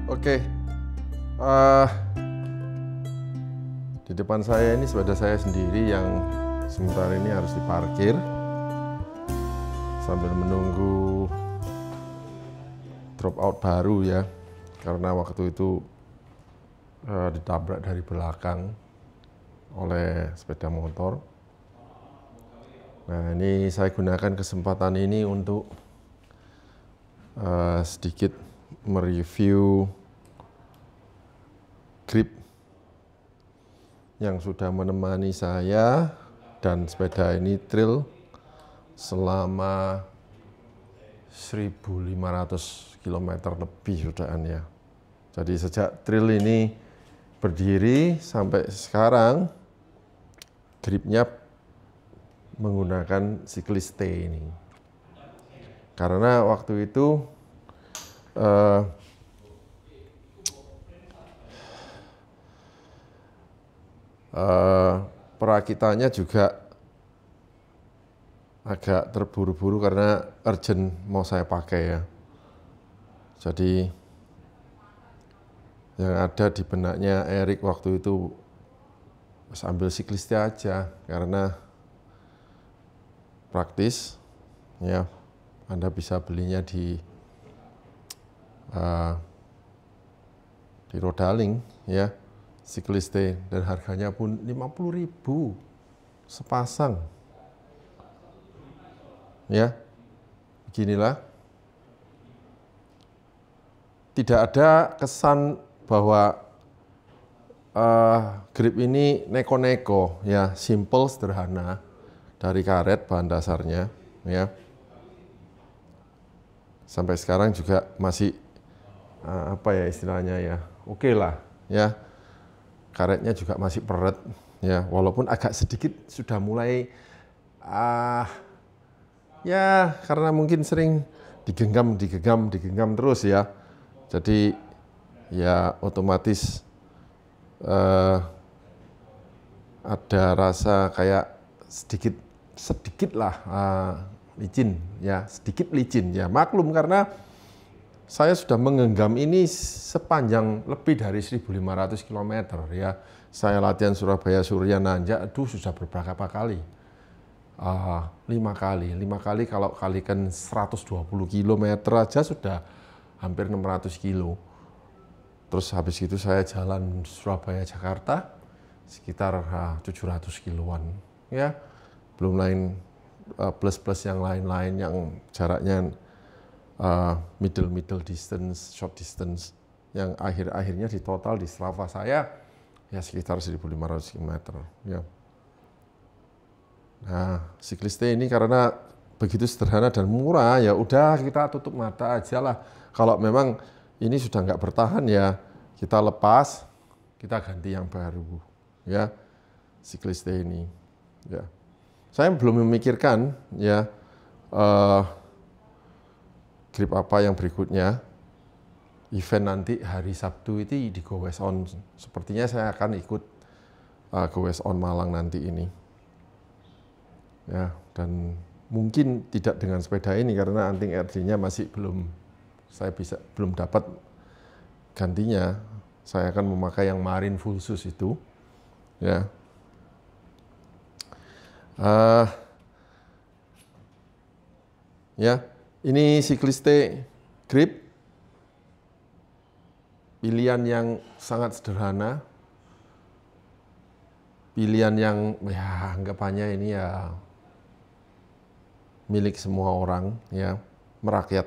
Oke, eh, di depan saya ini sepeda saya sendiri yang sementara ini harus diparkir sambil menunggu drop out baru ya, karena waktu itu ditabrak dari belakang oleh sepeda motor. Nah, ini saya gunakan kesempatan ini untuk sedikit mereview grip yang sudah menemani saya dan sepeda ini trail selama 1.500 km lebih sudahkan ya. Jadi sejak trail ini berdiri sampai sekarang gripnya menggunakan Cyclist T ini. Karena waktu itu perakitannya juga agak terburu-buru karena urgent mau saya pakai ya. Jadi yang ada di benaknya Erik waktu itu ambil Cyclist T aja karena praktis ya. Anda bisa belinya di Rodaling ya, Cyclist T, dan harganya pun 50.000 sepasang. Ya, beginilah. Tidak ada kesan bahwa grip ini neko-neko ya, simple, sederhana, dari karet bahan dasarnya ya. Sampai sekarang juga masih apa ya istilahnya ya, oke lah ya. Karetnya juga masih peret ya, walaupun agak sedikit sudah mulai ya karena mungkin sering digenggam terus ya. Jadi ya otomatis ada rasa kayak sedikit lah licin ya, sedikit licin ya, maklum karena saya sudah menggenggam ini sepanjang lebih dari 1.500 km ya. Saya latihan Surabaya Surya Nanjak, aduh sudah beberapa kali. 5 kali kalau kalikan 120 km aja sudah hampir 600 kilo. Terus habis itu saya jalan Surabaya Jakarta sekitar 700 kiloan ya. Belum lain plus yang lain-lain yang jaraknya middle distance, short distance, yang akhirnya di total di Strava saya ya sekitar 1.500 km ya. Nah, Cyclist T ini karena begitu sederhana dan murah ya udah kita tutup mata aja lah. Kalau memang ini sudah nggak bertahan ya kita lepas, kita ganti yang baru ya, Cyclist T ini ya. Saya belum memikirkan ya grip apa yang berikutnya. Event nanti hari Sabtu itu di Go West On. Sepertinya saya akan ikut Go West On Malang nanti ini. Ya, dan mungkin tidak dengan sepeda ini karena anting RD-nya masih belum dapat gantinya. Saya akan memakai yang Marine Full Shoes itu. Ya. Ya, ini Cyclist T grip, pilihan yang sangat sederhana, pilihan yang ya anggapannya ini ya milik semua orang ya, merakyat,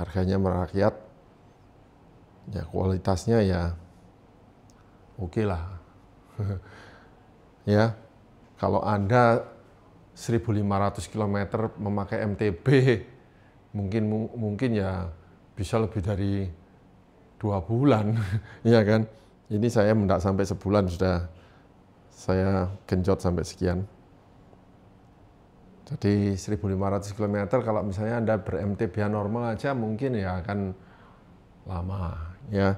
harganya merakyat, ya kualitasnya ya oke lah. Ya, kalau Anda 1.500 km memakai MTB, mungkin ya bisa lebih dari 2 bulan, ya kan? Ini saya tidak sampai sebulan sudah saya genjot sampai sekian. Jadi 1.500 km kalau misalnya Anda ber-MTB normal aja mungkin ya akan lama, ya.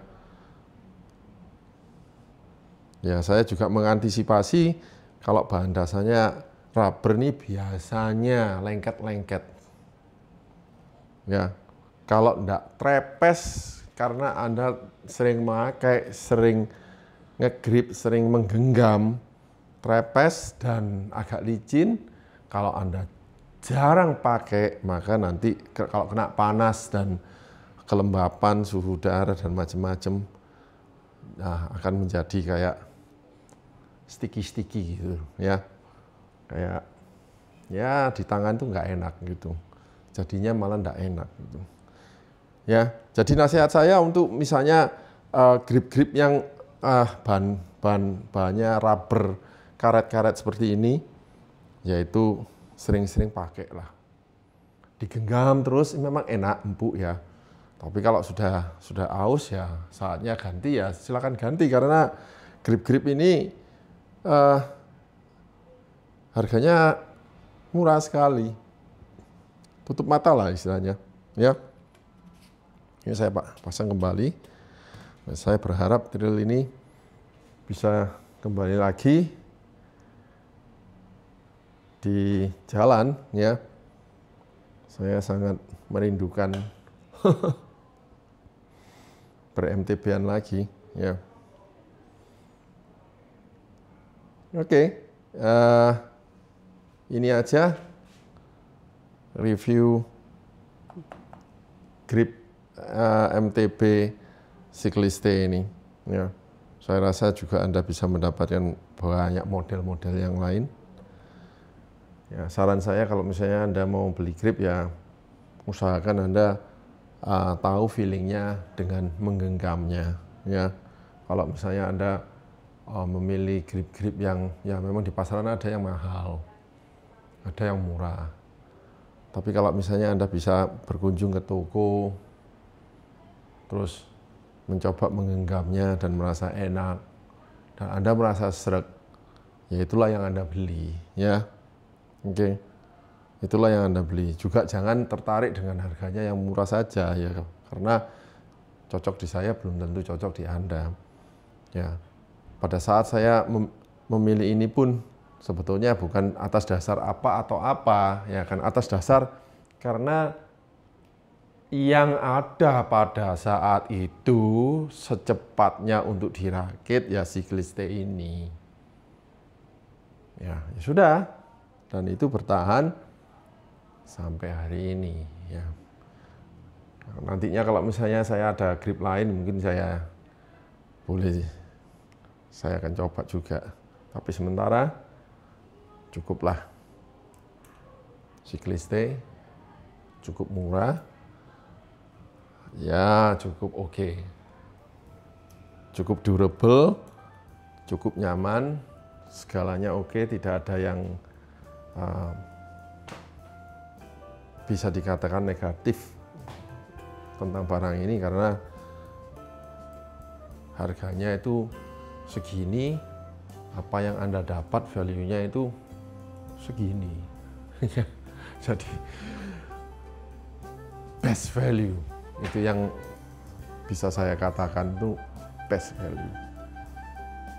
Ya, saya juga mengantisipasi kalau bahan dasarnya rubber ini biasanya lengket-lengket. Ya, kalau enggak trepes karena Anda sering memakai, sering ngegrip, sering menggenggam, trepes dan agak licin. Kalau Anda jarang pakai, maka nanti kalau kena panas dan kelembapan, suhu udara dan macam-macam, nah, akan menjadi kayak sticky gitu ya, kayak ya di tangan tuh nggak enak gitu, jadinya malah nggak enak gitu ya. Jadi nasihat saya untuk misalnya grip-grip yang bahannya rubber, karet-karet seperti ini, yaitu sering-sering pakai lah, digenggam terus memang enak, empuk ya. Tapi kalau sudah aus ya saatnya ganti ya, silakan ganti, karena grip-grip ini harganya murah sekali, tutup mata lah istilahnya ya. Ini saya pasang kembali. Saya berharap drill ini bisa kembali lagi di jalan ya. Saya sangat merindukan ber-MTB-an lagi ya. Oke, ini aja review grip MTB Cycliste ini ya. Saya rasa juga Anda bisa mendapatkan banyak model-model yang lain ya. Saran saya kalau misalnya Anda mau beli grip ya, usahakan Anda tahu feelingnya dengan menggenggamnya ya. Kalau misalnya Anda memilih grip-grip yang ya memang di pasaran ada yang mahal, ada yang murah. Tapi kalau misalnya Anda bisa berkunjung ke toko, terus mencoba menggenggamnya dan merasa enak, dan Anda merasa sreg, ya itulah yang Anda beli ya. Oke, itulah yang Anda beli. Juga jangan tertarik dengan harganya yang murah saja ya, karena cocok di saya belum tentu cocok di Anda ya. Pada saat saya memilih ini pun sebetulnya bukan atas dasar apa atau apa ya kan, atas dasar karena yang ada pada saat itu secepatnya untuk dirakit ya Cycliste ini ya, ya sudah, dan itu bertahan sampai hari ini ya. Nantinya kalau misalnya saya ada grip lain mungkin saya akan coba juga, tapi sementara cukuplah Cycliste, cukup murah ya, cukup oke, cukup durable, cukup nyaman, segalanya oke, tidak ada yang bisa dikatakan negatif tentang barang ini, karena harganya itu segini, apa yang Anda dapat value-nya itu segini. Jadi best value itu yang bisa saya katakan itu best value.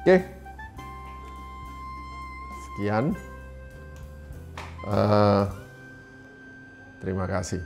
Oke, sekian, terima kasih.